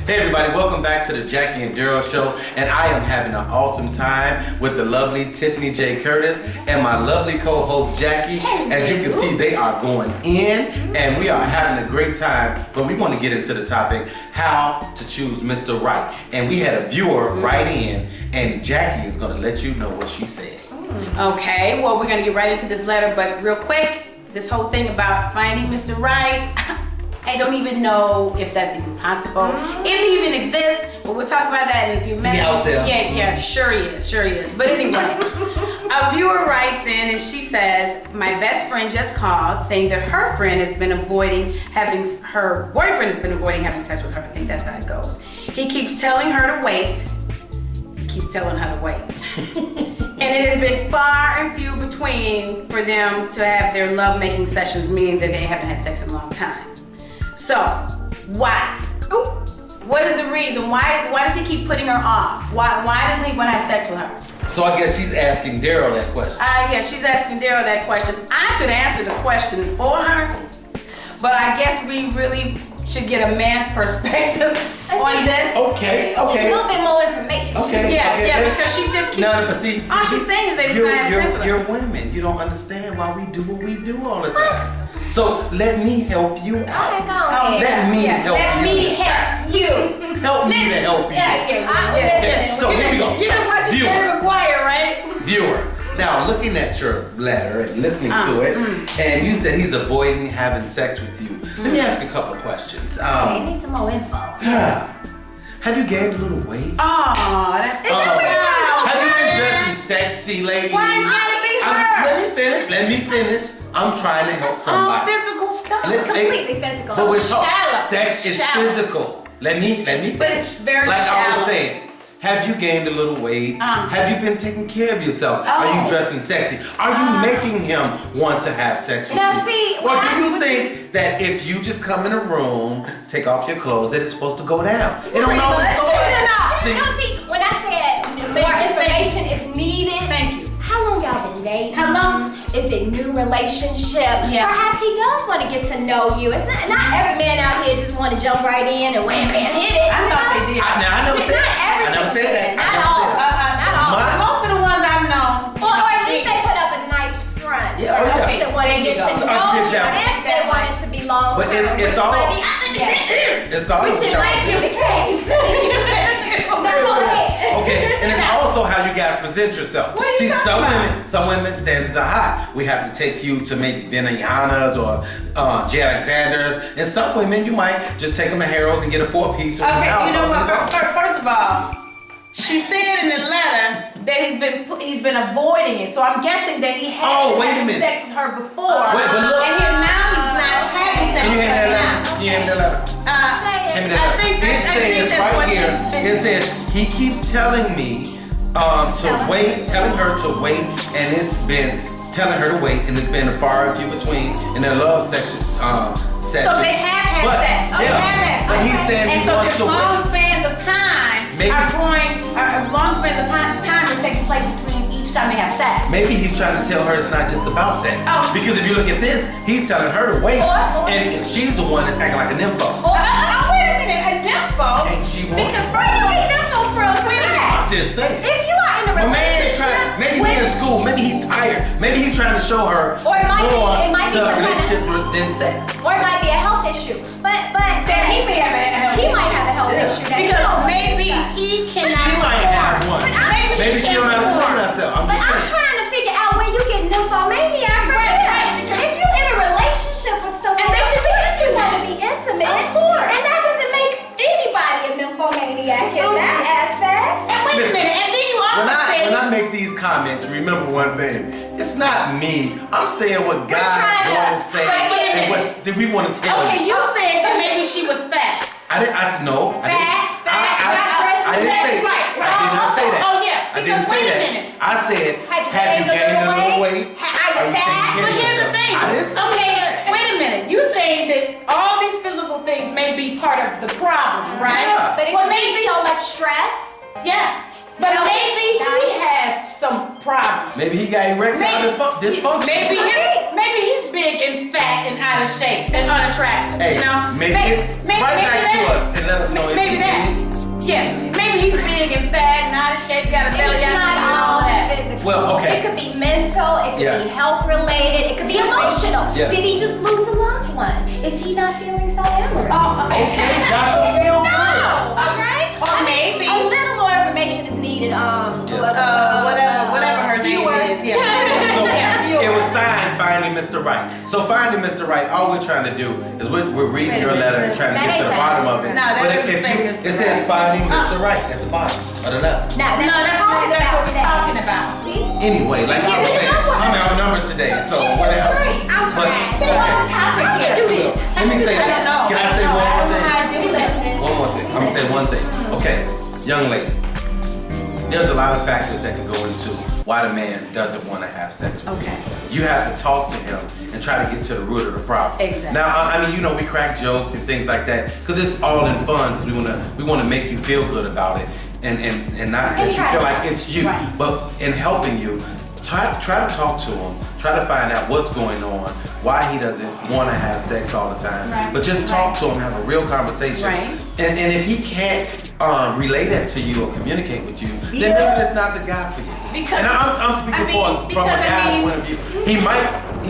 Hey everybody, welcome back to the Jackie and Daryl show, and I am having an awesome time with the lovely Tiffany J. Curtis and my lovely co-host Jackie. Hello. As you can see, they are going in and we are having a great time, but we want to get into the topic, how to choose Mr. Right. And we had a viewer write in, and Jackie is going to let you know what she said. Okay, well, we're going to get right into this letter, but real quick, this whole thing about finding Mr. Right, I don't even know if that's even possible. If he even exists, but we'll talk about that in a few minutes. He out there. Yeah, sure he is. But anyway, a viewer writes in and she says, my best friend just called saying that her boyfriend has been avoiding having sex with her. I think that's how it goes. He keeps telling her to wait. And it has been far and few between for them to have their love-making sessions, meaning that they haven't had sex in a long time. So, why? What is the reason? Why does he keep putting her off? Why doesn't he want to have sex with her? So I guess she's asking Daryl that question. Yeah, she's asking Daryl that question. I could answer the question for her, but I guess we really should get a man's perspective on this. Okay. A little bit more information. Okay. Yeah, because she just keeps... No, but see, all she's saying is that he's not having sex with her. You're women. You don't understand why we do what we do all the time. So let me help you out. Let me help you. Help me to help you. Yeah. So here we go. You're watching Jerry Maguire, right? Viewer. Now looking at your letter and listening to it, and you said he's avoiding having sex with you. Let me ask a couple of questions. I need some more info. Have you gained a little weight? Oh, that's so Have you been dressing sexy lately? Why is it gotta be her? Let me finish. I'm trying to help somebody. Physical stuff. It's completely physical. But we're Shallow. talking, sex is physical. Let me finish. But it's very like shallow. I was saying, have you gained a little weight? Have you been taking care of yourself? Are you dressing sexy? Are you making him want to have sex with Now, you? see, or do you think that if you just come in a room, take off your clothes, that it's supposed to go down? It don't always go down. See, when I said more information is needed, Thank you. how long y'all been dating? How long? Is it new relationship? Yeah. Perhaps he does want to get to know you. It's not every man out here just want to jump right in and wham bam hit it. I thought they did. I never said that. I never said that. Not all. Not all. Most of the ones I've known. Or at least they put up a nice front. Yeah, for those that want to get to know you. If they want it to be long But term. it's all. It's all. Which it might be the case. Now go ahead. Okay, and it's also how you guys present yourself. What are you See, talking some women standards are high. We have to take you to maybe Benihana's or J. Alexander's, and some women you might just take them to Harold's and get a 4-piece or some Okay, you know what? Alphonse. First of all, she said in the letter that he's been avoiding it. So I'm guessing that he had sex with her before. Wait, but look. And now he's not having sex Can you with hand her that now. letter? Can you hand me that letter? I think It that's says right what here, she it says, he keeps telling me telling her to wait, and it's been telling her to wait, and it's been a far few between in their love section. So they have had sex. Yeah. But he's saying and he so wants to long wait. spans of time long spans of time are taking place between each time they have sex. Maybe he's trying to tell her it's not just about sex. Oh. Because if you look at this, he's telling her to wait, and she's the one that's acting like a nympho. Wait a minute, a nympho? And she wants. Because where do you get nympho from? I'm just saying. If you are in a relationship, maybe he's in school, maybe he's tired, maybe he's trying to show her Or it might be more some to a kind of- relationship than sex. or it might be a health issue. But Then he may have a health he issue. might have a health issue. That he Because don't maybe discuss. he She cannot might have one. But I'm- Maybe she don't know how to clean herself. I'm But just I'm saying. trying to figure out where you get nymphomaniac from. If you're in a relationship with someone, And they should be you want to be intimate. Of course. And that doesn't make anybody a nymphomaniac in that aspect. And wait a Listen, minute, and then you also When I make these comments, remember one thing. It's not me. I'm saying what God trying to- will say and what did we want to tell okay, you. you said that maybe she was fat. I said no. I didn't say Right. I did not say that. Oh, yeah. I didn't Because say wait a that. minute. I said, have you gained a little weight? Are you taking care But of here's the yourself? thing. I didn't say Okay, that. wait a minute. You you saying that all these physical things may be part of the problem, right? Yeah. But it Well, could be so much stress. Yes, but maybe he has some problems. Maybe he got erectile dysfunction. Maybe he's big and fat and out of shape and unattractive. Hey, you know? maybe right back to us and let us know. Maybe that. Yeah, maybe he's big and fat and out of shape, got a belly It's out not and all all that. physical. Well, okay. It could be mental, it could Yeah. be health related, it could be emotional. Yes. Did he just lose a loved one? Is he not feeling so amorous? Okay, gotta feel good. No, alright? Or maybe. A little more information is needed. Whatever her name viewer. is. Yeah. So Yeah, it was signed Finding Mr. Right. So Finding Mr. Right, all we're trying to do is we're reading your letter and trying to get to the bottom of it. No, that But doesn't if say you- Mr. it says Right. Finding Mr. Right at the bottom of the letter. No, that's what that's we're talking about today. talking about. See? Anyway, like I was saying, I'm outnumbered today, so whatever. I'm But, trying. okay. Do this. Let me say this. Can I say one more thing? You listening? One more thing. I'm gonna say one thing. Okay, young lady. There's a lot of factors that can go into why the man doesn't want to have sex with Okay. you. You have to talk to him and try to get to the root of the problem. Exactly. Now, I mean, you know, we crack jokes and things like that because it's all in fun because we wanna make you feel good about it and not that you feel like it's you. Right. But in helping you, try to talk to him. Try to find out what's going on, why he doesn't want to have sex all the time. Right. But just talk to him, have a real conversation. Right. And if he can't relay that to you or communicate with you, then maybe that's not the guy for you. Because- and I'm speaking from a because, guy's point of view. He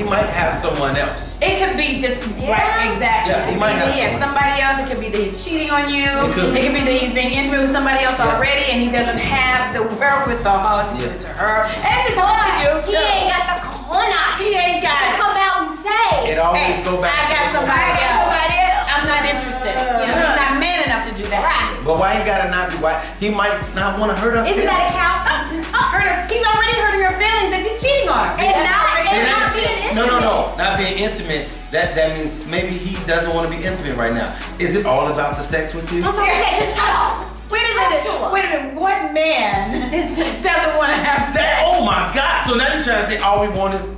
might have someone else. It could be just Yeah. right, exactly. Yeah, he might have He has someone. somebody else. It could be that he's cheating on you. It could be. be that he's being intimate with somebody else Yeah. already, and he doesn't have the wherewithal to do it to her and to do it to you. He ain't got the corners. He ain't got to it. come out and say. It always Hey, go back. I to got the- somebody else. Somebody else. I'm not interested. You know, he's not man enough to do that. But why he gotta not be? Why he might not want to hurt her? Isn't that a count? He's already hurting her feelings if he's cheating on her. And not being intimate. No, not being intimate. That means maybe he doesn't want to be intimate right now. Is it all about the sex with you? That's what I said. Just talk. Wait a Just talk to minute. him. Wait a minute. What man doesn't want to have sex? Oh my God! So now you're trying to say all we want is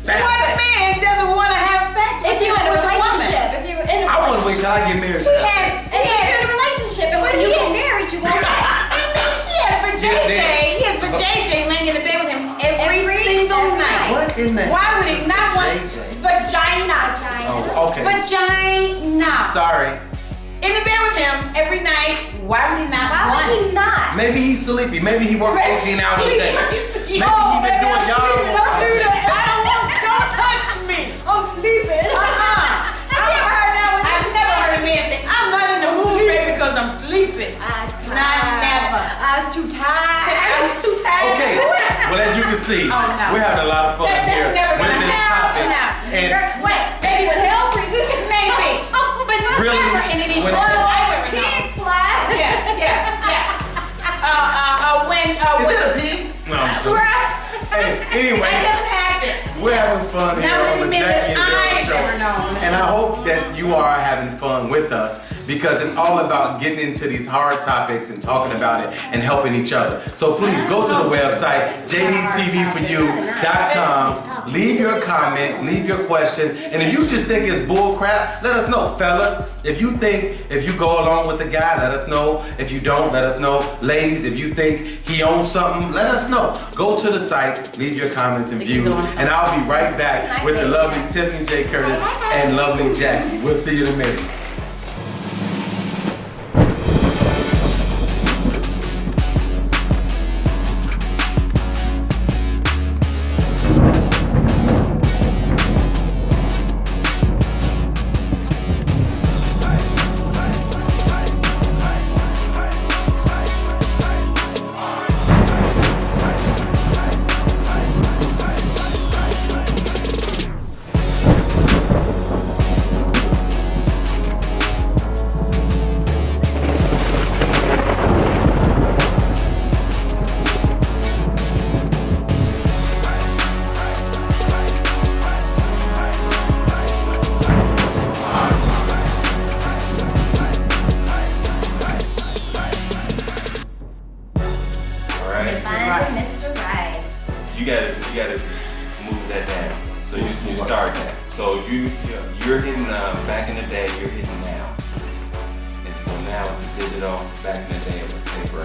to have What sex? man doesn't want to have sex with If you're in a with woman? relationship, if you're in a I want to wait till I get married. And if you're in a relationship, and when you get married, you want sex. Yes, for JJ laying in the bed with him every single night. What in the? Why would he not want JJ? vagina? Oh, okay. Vagina. Sorry. In the bed with him every night. Why would he not Why want would he not? Maybe he's sleepy. Maybe he worked 18 hours a day. Maybe he been doing yard work. Don't do that. Don't touch me. I'm sleeping. I've never heard that one. I've never heard a man say, I'm not in the mood, baby, because I'm sleeping. Eyes tired. Not never. Eyes too tired. I was too tired Okay. to do it. Well, as you can see, Oh, no. we're having a lot of fun That's here never with gonna this happen. topic. And Wait, baby, when hell freezes. Maybe. But Really? never in any When- Pigs fly. Yeah. When is that a pig? No. I'm joking. right. Hey, anyway. That doesn't happen. We're having fun here Not on the many men Jackie and that Daryl I've show. ever known. And I hope that you are having fun with us because it's all about getting into these hard topics and talking about it and helping each other. So please go to the website, jdtvforyou.com. Leave your comment, leave your question. And if you just think it's bull crap, let us know. Fellas, if you go along with the guy, let us know. If you don't, let us know. Ladies, if you think he owns something, let us know. Go to the site, leave your comments and views, and I'll be right back with the lovely Tiffany J. Curtis and lovely Jackie. We'll see you in a minute. back in the day, you're hitting now. And so now it's digital. Back in the day, it was paper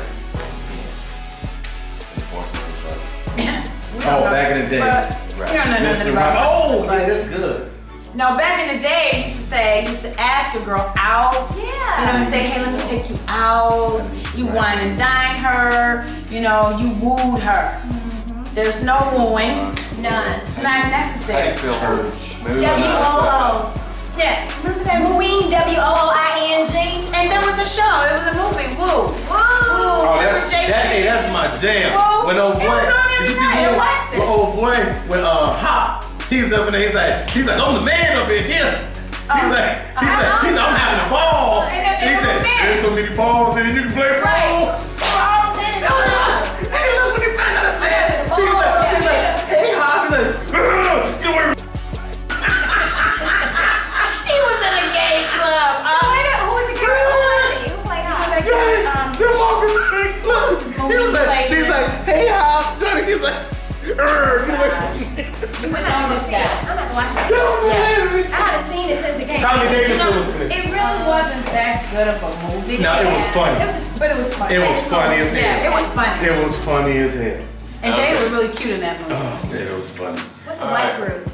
and horses and buggies. Oh, back in the day. But Right. you don't know nothing Mr. about Right. Oh, yeah, buggies. that's good. No, back in the day, you used to ask a girl out. Yeah. You know, and say, hey, let me take you out. You wine and dine her. You know, you wooed her. There's no wooing. None. It's not How do you necessary. feel her smooth? W-O-O. Yeah, remember that? Wooing, W-O-O-I-N-G. And there was a show. It was a movie. Woo. Woo. Oh, Remember JP? that's my jam. Woo. When old It boy, was on every you see night. I watched it. when old boy, when Hop, he's up in there, he's like, I'm the man up in here. He's like, I'm having a ball. And that's He the said, man. there's so many balls and you can play ball. Right. Oh, man. Hey, look, when he found out a man, she's like, hey, Hop, he's like, get away. He was in a gay club. So wait a minute, who was the character? Who played Hop? She's like, hey, Hop. Johnny, he's like, get away. I'm gonna have to watch it. Yeah. I haven't seen it since it came Tommy out. Davis was in It it. really wasn't that good of a movie. No, it was funny. It was just, But it was funny. It was funny as Yeah, it hell. was funny. It was funny as hell. And Jay was really cute in that movie. Oh, man, it was funny. what's a white group?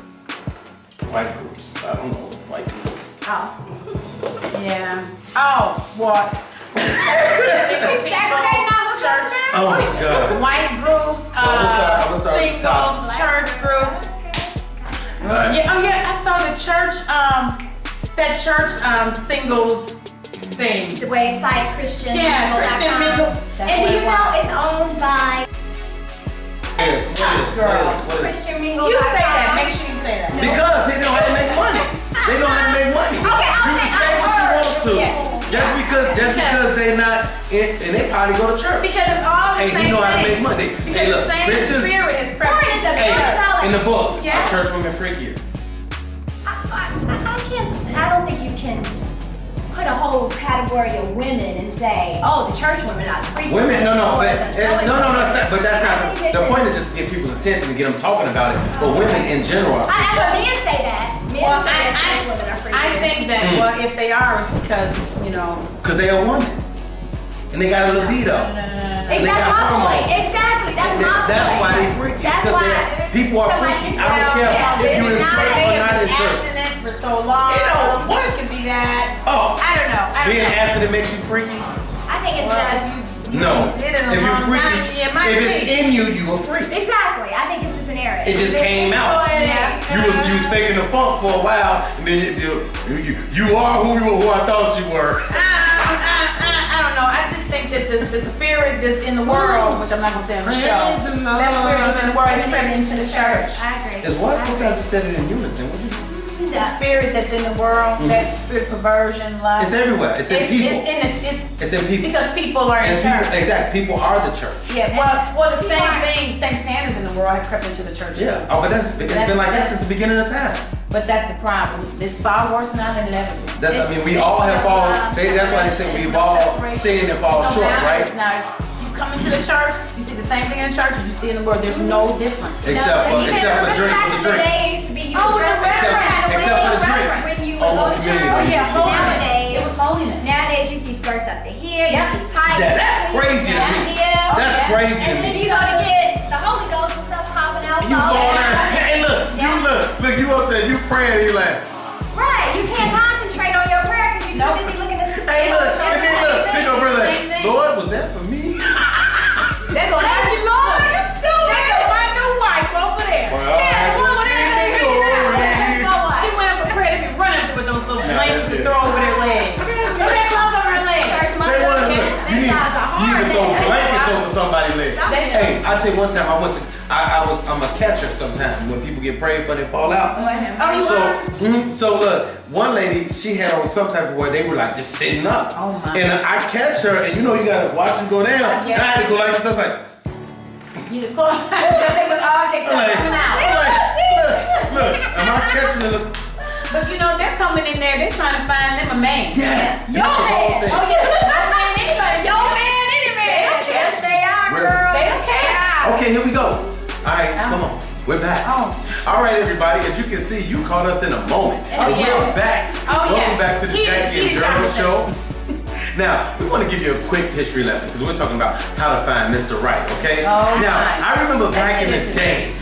White groups. I don't know. White people. Oh. Yeah. Oh, what? We segregate now, who Church. Oh, my God. White groups, I'm gonna start at the top. singles, church groups. Alright. Yeah, oh yeah, I saw the church, that church singles thing. The website Christian. Yeah, Christian Mingle. That's And do what you it know was. it's owned by Yes, what is? ChristianMingle.com? You say that, make sure you say that. Because they know how to make money. They know how to make money. Okay, I'll You say can say what you want to. Yeah. Just because they not in, and they probably go to church. Because it's all the Hey, same he know how to thing. make money. Because Hey, look, the same Christians, spirit is Porn prevalent. is a hey, $1 in the books, Yeah. are church women freakier? I can't. I don't think you can put a whole category of women and say, oh, the church women are the freaky Women, no, ones, or but the it's, so-and-so. no, it's not. But that's I not think the it's- point. Is just to get people's attention and get them talking about it. But women in general are I know men say that. Men Well, say that church women are freaky. I think that, well, if they are, it's because, you know. because they a woman and they got a libido. That's They my got point. hormones. Exactly. That's my point. That's why they freaky. That's Because why people are somebody's freaky. I don't care if you're in church or not in church. Abstinent for so long. You know, what? It could be that. Oh. I don't know. Being abstinent makes you freaky? I think it's Well, just No. You did it a If you're long freaky, time. Yeah, it might if it's be. in you, you a freak. exactly. I think it's just an area. It just It's came in out. you, Yeah. You was faking the funk for a while, and then you are who I thought you were. I don't know. I just think that the spirit that's in the world, which I'm not gonna say on the show, Praise the Lord. that spirit that's in the world is crept into the church. I agree. Is what? I What agree. y'all just said it in unison. What you just? The spirit that's in the world, that spirit perversion, lust. It's everywhere. It's in people. It's It's in people. because people are in And church. people, exactly. People are the church. Yeah, well, the People same are- things, same standards in the world have crept into the church. Yeah. Oh, but it's been like that since the beginning of time. But that's the problem. It's far worse now than it ever been. That's. I mean, we It's all have no, fallen. separation. That's why they say There's we've no all separation. sinned and fall No short, boundaries. right? Now, you come into the church, you see the same thing in the church as you see in the world. There's no difference. Except for you except for remember drink back with in the the drinks. day, it used to be you Oh, would dress a except- certain kind of way except for the drinks. when you Oh, would go to community, church. we used to see that. Nowadays, It was holiness. nowadays you see skirts up to here, Yeah. you see tights. Yeah, that's sleeves crazy to down me. here. That's yeah. crazy to And then me. you go to get the Holy Ghost and stuff popping out. You falling fall down. out. Hey, look, Yeah. look, you up there, you praying, and you like, Right, you can't concentrate on your prayer because you're Nope. too busy looking at sister. hey, look, and then look, they go brother, Same thing. Lord, was that for me? That's what Thank you, Lord. It's still That's my new wife over there. Yeah, the one with everything. She went up for prayer. They be running through with those little blankets to throw over their legs. Throw their clothes over her legs. Church They mother, want their you jobs are need hard. to throw blankets over somebody's leg. They- Hey, I tell you one time I'm a catcher sometimes when people get prayed for they fall out. Oh, you So, are? so look, one lady, she had on some type of where they were like just sitting up. Oh, my. And I catch her, and you know you gotta watch them go down. Yeah. And I had to go like this. I was like, You the clothes. They was all they I'm like, coming out. look, am I catching it? Look, But you know, they're coming in there. They're trying to find them a man. yes, Yo, that's the whole man. thing. Oh yeah, no man, anybody. Yo, man, any man. Yes, they are, Really? girl. They don't care. Okay, here we go. All right, come on, we're back. Oh. All right, everybody, as you can see, you caught us in a moment. Oh, And yes. we're back. Oh, Welcome yes. back to the Jackie and Heated Daryl show. conversation. Now, we want to give you a quick history lesson because we're talking about how to find Mr. Right, okay? Oh, now, my. I remember back in the day,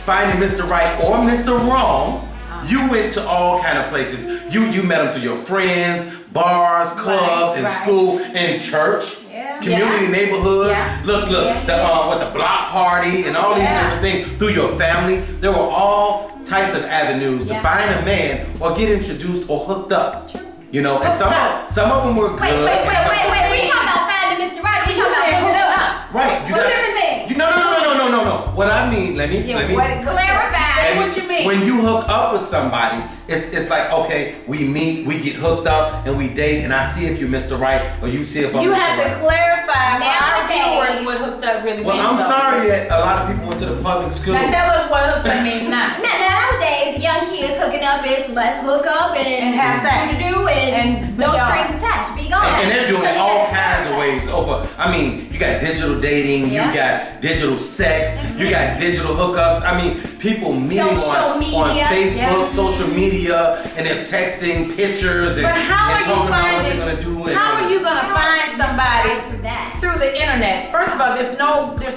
finding Mr. Right or Mr. Wrong, you went to all kind of places. You met them through your friends, bars, clubs, in right. school, in church. Yeah. Community neighborhoods, Yeah. look, Yeah. the block party and all these different things through your family. There were all types of avenues to Yeah. find a man or get introduced or hooked up. You know, and Hooked up. some of them were good. Wait. and some- We talking about finding Mr. Right. We talking about hooking up. Right. Two different things. No. What I mean, let me Clarify. Say what you mean. When you hook up with somebody, it's like, okay, we meet, we get hooked up, and we date, and I see if you're Mr. Right or you see if I'm You Mr. have Right. to clarify for our Nowadays- viewers what hooked up really Well, means. I'm though. sorry that a lot of people went to the public school. Now tell us what hooked up means now. Nowadays, young kids hooking up is let's hook up and have sex. do and no be gone. strings attached. Be gone. And they're doing So it you all gotta kinds of clarify. ways over. I mean, you got digital dating, Yeah. you got digital sex, you got digital hookups. I mean, people meeting Social on media, Facebook, yeah. social media, and they're texting pictures and, But how and are you talking about what finding? they're gonna do. And, How are you gonna find somebody through that? through the internet? First of all, there's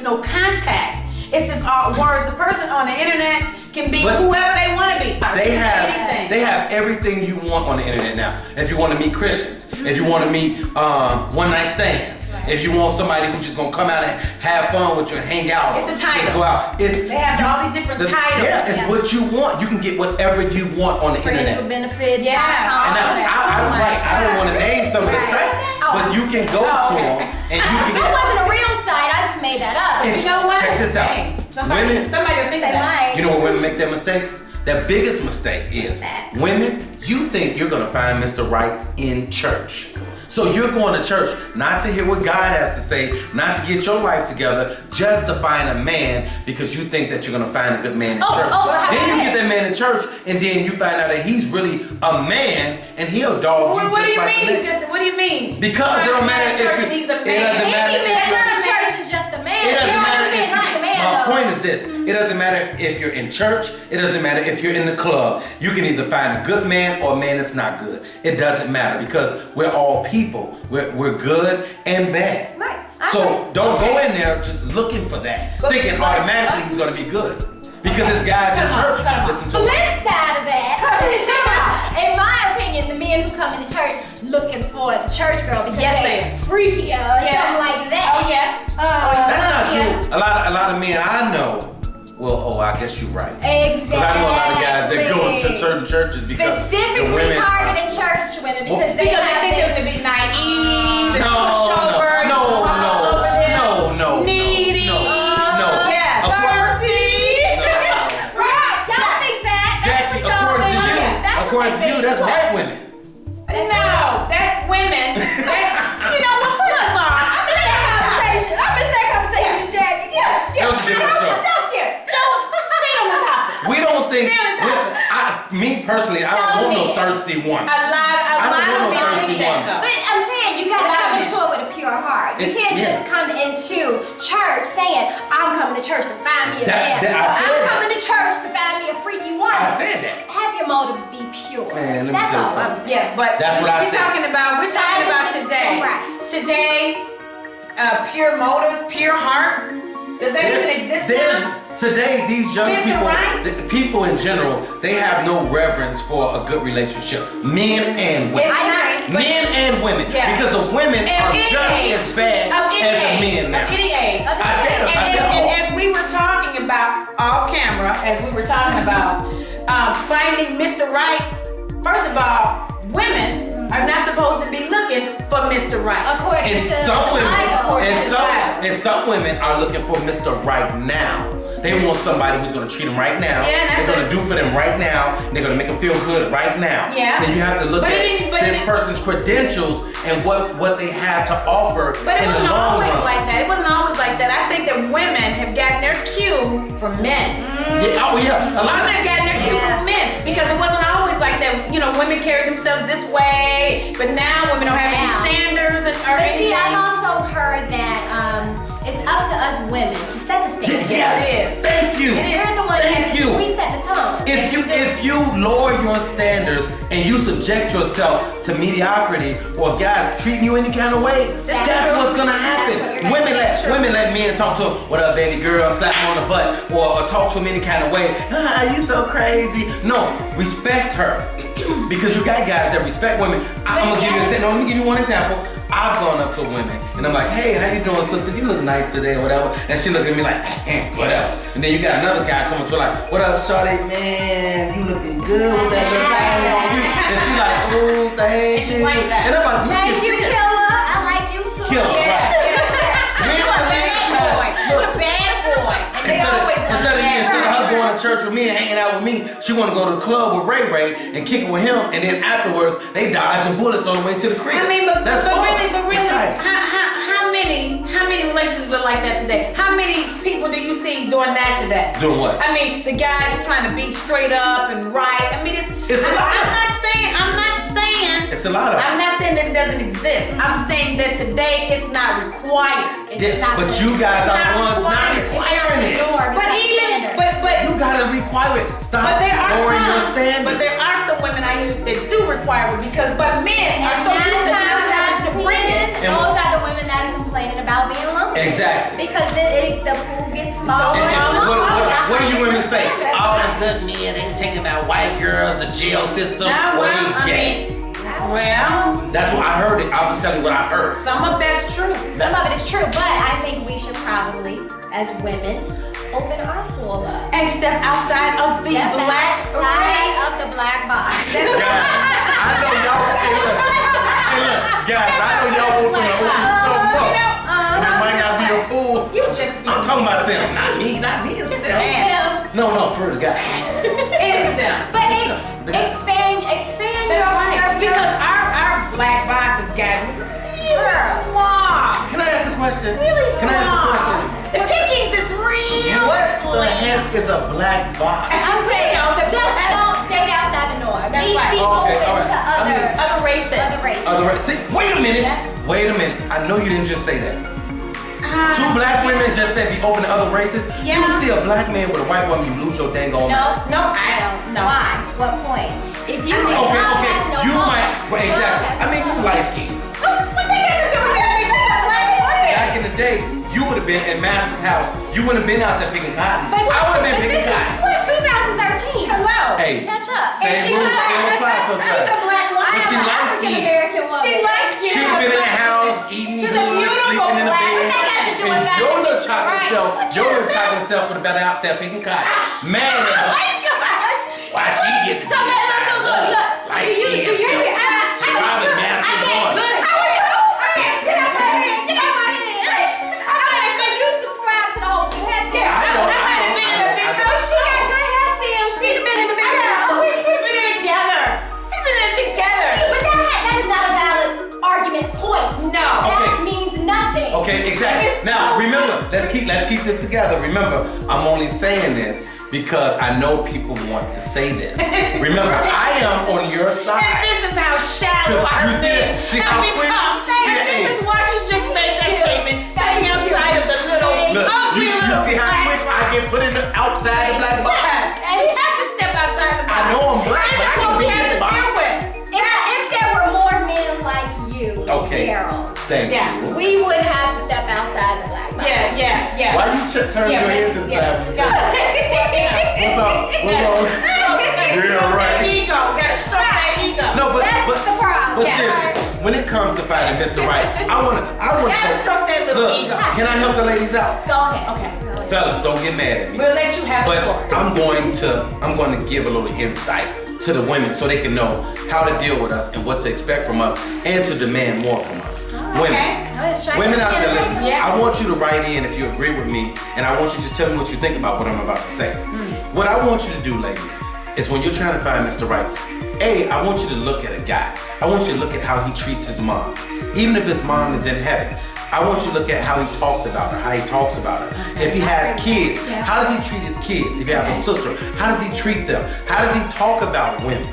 no contact. It's just all words. The person on the internet can be But whoever they want to be. They Anything. have everything you want on the internet now. If you want to meet Christians, if you want to meet one night stands, if you want somebody who's just gonna come out and have fun with you and hang out, It's a title. just go out. They have all these different titles. Yeah, it's Yeah. what you want. You can get whatever you want on the Friends internet. with benefits. Yeah. And I don't want to name some of the Right. sites, but you can go Oh, to okay. them and you can That get. wasn't a real site. I just made that up. And You know what? check this out. Hey, somebody will think They of that. might. You know where women make their mistakes? Their biggest mistake is that? women, you think you're gonna find Mr. Right in church. So you're going to church not to hear what God has to say, not to get your life together, just to find a man because you think that you're gonna find a good man in church. Then you get that man in church and then you find out that he's really a man and he'll dog you What do just you like the mean? next. What do you mean? Because it don't matter if church you- and he's a it man. doesn't matter Any if man you're- in the church is just a man. It doesn't You know what matter I'm saying? if Just a man, my though. point is this. It doesn't matter if you're in church. It doesn't matter if you're in the club. You can either find a good man or a man that's not good. It doesn't matter because we're all people. We're good and bad. Right. I So agree. don't go in there just looking for that, thinking automatically he's gonna be good. Because this guy's in Come on, church. come on. Listen to him. Flip side of that, in my opinion, the men who come into church looking for the church girl because Yes, they ma'am. freaky or something like that. Oh yeah. That's not Yeah. true. A lot of men I know. Well, I guess you're right. Exactly. Because I know a lot of guys that go to certain churches because the specifically women targeting church women because Well, they Because have they think this. them to be naive and No, pushover, no, all no, over them, no, needy, no. yeah, Of course. thirsty. Right, y'all think that? Jackie, That's what y'all according to think. you, That's what according they to you, think. that's white women. No, that's women. You know what? First of all, I missed that conversation. Miss Jackie. That was a different show. Stay on the topic. We don't think. Stay on the topic. Me personally, I don't want no thirsty one. A lot I don't of want no people thirsty think that ones. though. But I'm saying you gotta Allow come me. into it with a pure heart. You can't Yeah. just come into church saying, I'm coming to church to find me a man. I Or, said I'm that. coming to church to find me a freaky woman. I said that. Have your motives be pure. Man, let me That's tell you all I'm something. saying. Yeah, but That's what I we're said. talking about. We're talking about today. Right. Today, pure motives, pure heart. Does that even exist now? Today, these young Mr. people, Right? the people in general, they have no reverence for a good relationship. Men and women. It's I not- agree. but- Men and women. Yeah. Because the women At are any just age. as bad Of any as the age. men now. Of any age. I said it. I said And all. as we were talking about off camera, as we were talking about finding Mr. Right, first of all, women are not supposed to be looking for Mr. Right. According And to some the women, Bible. and some women are looking for Mr. Right now. They want somebody who's gonna treat them right now. Yeah, that's they're gonna it. do for them right now. And they're gonna make them feel good right now. Yeah. Then you have to look But at but this person's credentials and what they have to offer But it in the wasn't long always run. like that. It wasn't always like that. I think that women have gotten their cue from men. Yeah, oh yeah. A lot Women have of gotten their cue Yeah. from men because it wasn't always like that. You know, women carry themselves this way, but now women don't have any Now. standards and or But see, anything. I've also heard that It's up to us women to set the standard. Yes. Thank you. We're the ones we set the tone. If you lower your standards and you subject yourself to mediocrity or guys treating you any kind of way, that's what's gonna happen. Women let men talk to them, what up, baby girl, slap them on the butt, or talk to them any kind of way. You so crazy. No, respect her. Because you got guys that respect women. I'm gonna give you let me give you one example. I've gone up to women and I'm like, hey, how you doing, sister? You look nice today or whatever. And she look at me like, whatever. And then you got another guy coming to her like, what up, shawty? Man, you looking good with that little thing on you. And she like, oh, thank you. And I'm like, thank you, killer. I like you too. Killer, right. You're a bad boy. You're a bad boy. And they always Instead of her going to church with me and hanging out with me, she want to go to the club with Ray and kick it with him, and then afterwards they dodging bullets on the way to the crib. I mean, but really, Exciting. how many relationships are like that today? How many people do you see doing that today? Doing what? I mean, the guy is trying to be straight up and right. I mean, It's a lot. I'm not saying. It's a lot of. I'm not saying that it doesn't exist. I'm saying that today it's not required. But you guys are the ones not requiring it. But you gotta require it. Stop there are lowering your standards. But there are some women out here that do require it but men are so used to bring it. Those are the women that are complaining about being alone. Exactly. Because the pool gets smaller and smaller. What do you women say? All the good men, they taking about white girls, the jail system, or they gay. Well, that's what I heard. I'm telling you what I've heard. Some of that's true. Some of it is true, but I think we should probably, as women, open our pool up and step outside of the black box. I know y'all. Hey, look, guys, I know y'all want to open something up, and it might not be a pool. I'm talking about them, not me. It's them. No, for the guys. It is them. But expand your because our black box has gotten really small. Can I ask a question? Really small. Can I ask a question? The pickings is real. What the heck is a black box? I'm saying, just don't date outside the norm. That's right. Be open to other races. Wait a minute. Yes. Wait a minute. I know you didn't just say that. Two black women just said be open to other races. Yeah. You see a black man with a white woman, you lose your dang on. No, I don't. No. Why? What point? If you think Okay. has no You color, might. Well, exactly. I mean, you light skinned. What they got to do with that? Back in the day, you would have been in Master's house. You wouldn't have been out there picking cotton. But I would have been picking this cotton. is 2013. Hello. Hey, Catch up. same rules still apply sometimes. She's a black woman. But she light African skinned. American woman. She light skinned. She would have been in the house, eating She's a good, beautiful sleeping in the black bed. woman. What that got to do with And that? your little chocolate Right. self, would have been out there picking cotton. Man, Oh my gosh. why she get to So look. So do you see how She probably Master's on. Get out my hand. Okay, so you subscribe to the whole thing. Yeah, I might have been in the big But she got good hair, Sam. She'd have been in the big house. We've been in together. But that is not a valid argument point. No. That means nothing. Okay, exactly. Now remember, let's keep this together. Remember, I'm only saying this because I know people want to say this. Remember, I am on your And side. this is how shallow our You men see how have quick? become. See, And hey. this is why she just made that statement. Stepping outside of the little Look, ugly you little see how black quick I get put in the outside the black box? Yes. And we have to step outside the box. I know I'm black, but I This is can what we be have in to the box. deal with. If there were more men like you, Okay. Daryl, Thank Yeah. you. we wouldn't have to step outside the black box. Yeah. Why you turn your head to the side? When you say that? What's up? What's on? Yeah, right. Ego. Gotta stroke that ego. No, but That's the problem. But Yeah. seriously, when it comes to finding Mr. Right, I wanna. Gotta stroke that little Look, ego. can I help the ladies out? Go ahead. Okay. Fellas, don't get mad at me. We'll let you have the But floor. I'm going to give a little insight to the women so they can know how to deal with us and what to expect from us and to demand more from us. Women out there, listen. Yeah. I want you to write in if you agree with me, and I want you to just tell me what you think about what I'm about to say. What I want you to do, ladies, is when you're trying to find Mr. Right, I want you to look at a guy. I want you to look at how he treats his mom. Even if his mom is in heaven, I want you to look at how he talked about her, how he talks about her. If he has kids, how does he treat his kids? If you have a sister, how does he treat them? How does he talk about women?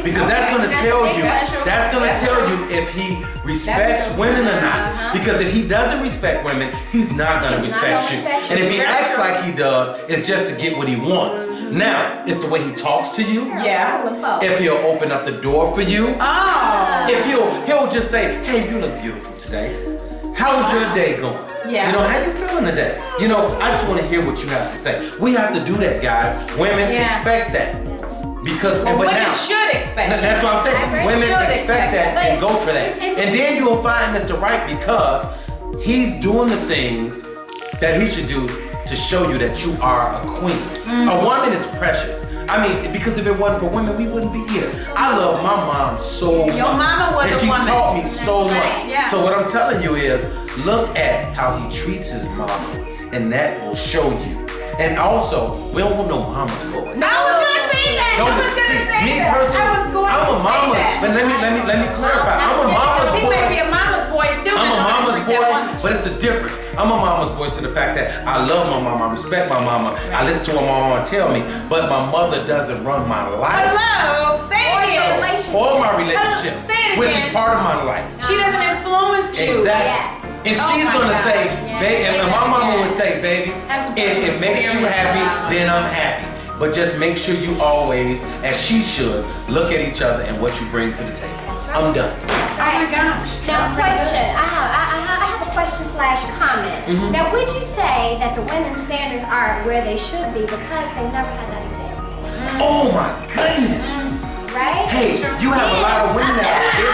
Because that's going to tell you. That's going to tell you if he respects women or not. Because if he doesn't respect women, he's not going to respect you. And if he acts like he does, it's just to get what he wants. Now, it's the way he talks to you. If he'll open up the door for you. If he'll just say, hey, you look beautiful today. How was your day going? You know, how you feeling today? You know, I just want to hear what you have to say. We have to do that, guys. Women expect that. Because women should expect. That's what I'm saying. Women expect that and go for that. And then you'll find Mr. Right because he's doing the things that he should do to show you that you are a queen. A woman is precious. I mean, because if it wasn't for women, we wouldn't be here. I love my mom so much. Your mama was and a woman. she taught me so much. Yeah. So what I'm telling you is, look at how he treats his mama, and that will show you. And also, we don't want no mama's boy. No, I was gonna say that. I'm a mama. But let me clarify. I'm a mama's boy. He may be a mama's boy. Still I'm a mama's boy, but it's a difference. I'm a mama's boy to the fact that I love my mama, I respect my mama, I listen to what my mama tell me, but my mother doesn't run my life. Hello, say it again. Or my relationship, which is part of my life. She doesn't influence you. Exactly. And she's gonna say, baby, and my mama would say, baby, if it makes you happy, then I'm happy. But just make sure you always, as she should, look at each other and what you bring to the table. I'm done. Oh my gosh. Now, question. I have a question / comment. Now, would you say that the women's standards are where they should be because they never had that example? Oh my goodness. Right? Hey, you have a lot of women that are big.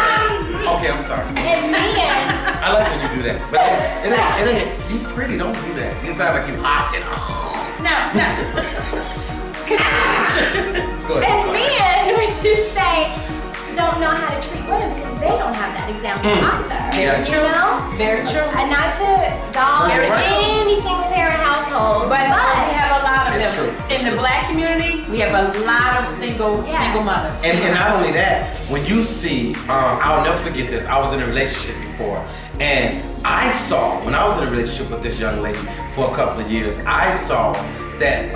Okay, I'm sorry. And men. I like when you do that. But it ain't, you pretty, don't do that. You sound like you hot and No. Go ahead. And men, would you say, don't know how to treat women because they don't have that example either. Very true. You know? Very true. And not to dog any single parent households, But we have a lot of It's them. true. In the black community, we have a lot of single mothers. And not only that, when you see, I'll never forget this. I was in a relationship before, and I saw, when I was in a relationship with this young lady for a couple of years, I saw that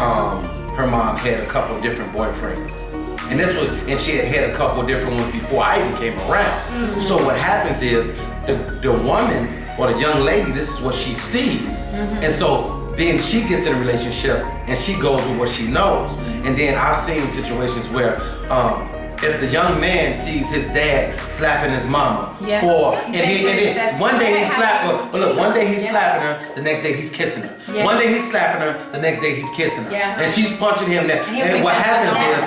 her mom had a couple of different boyfriends. And she had a couple of different ones before I even came around. So what happens is the woman or the young lady, this is what she sees. And so then she gets in a relationship and she goes with what she knows. And then I've seen situations where if the young man sees his dad slapping his mama, and then one day he's slapping her, but look, one day he's slapping her, the next day he's kissing her. One day he's slapping her, the next day he's kissing her. And she's punching him. And what happens is,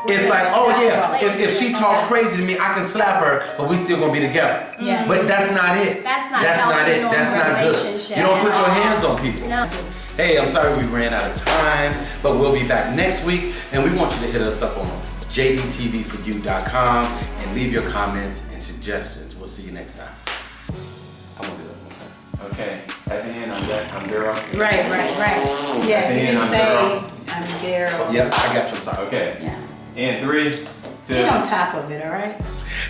it's like, oh yeah, if she talks crazy to me, I can slap her, but we still gonna be together. But that's not it. That's not it. That's not good. You don't put your hands on people. No. Hey, I'm sorry we ran out of time, but we'll be back next week, and we want you to hit us up on jdtvforyou.com and leave your comments and suggestions. We'll see you next time. I'm gonna do that one time. Okay, at the end, I'm Daryl. Right. Yeah, you can say, I'm Daryl. Yep, I got you. I'm sorry. Okay. Yeah. And 3, 2. Get on top of it, all right?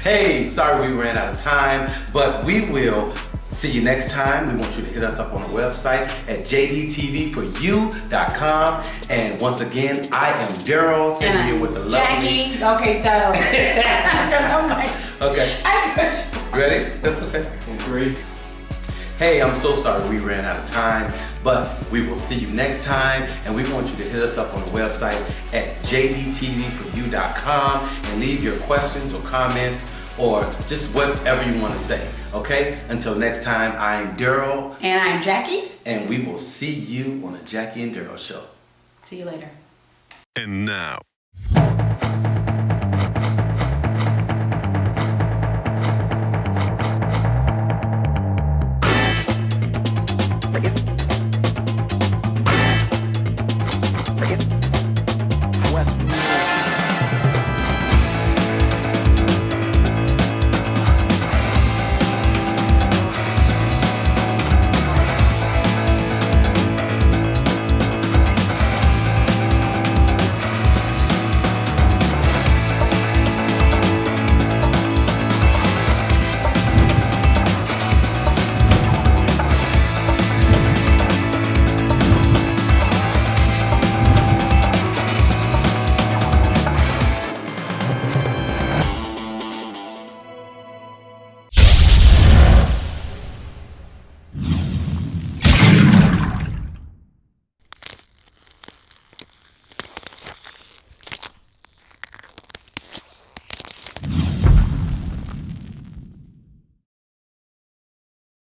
Hey, sorry we ran out of time, but we will see you next time. We want you to hit us up on the website at jdtvforyou.com. And once again, I am Daryl, sitting here with the lovely Jackie. Okay, start over. Okay. You ready? That's okay. And 3. Hey, I'm so sorry we ran out of time, but we will see you next time, and we want you to hit us up on the website at jdtvforyou.com and leave your questions or comments or just whatever you want to say, okay? Until next time, I'm Daryl. And I'm Jackie. And we will see you on the Jackie and Daryl show. See you later. And now,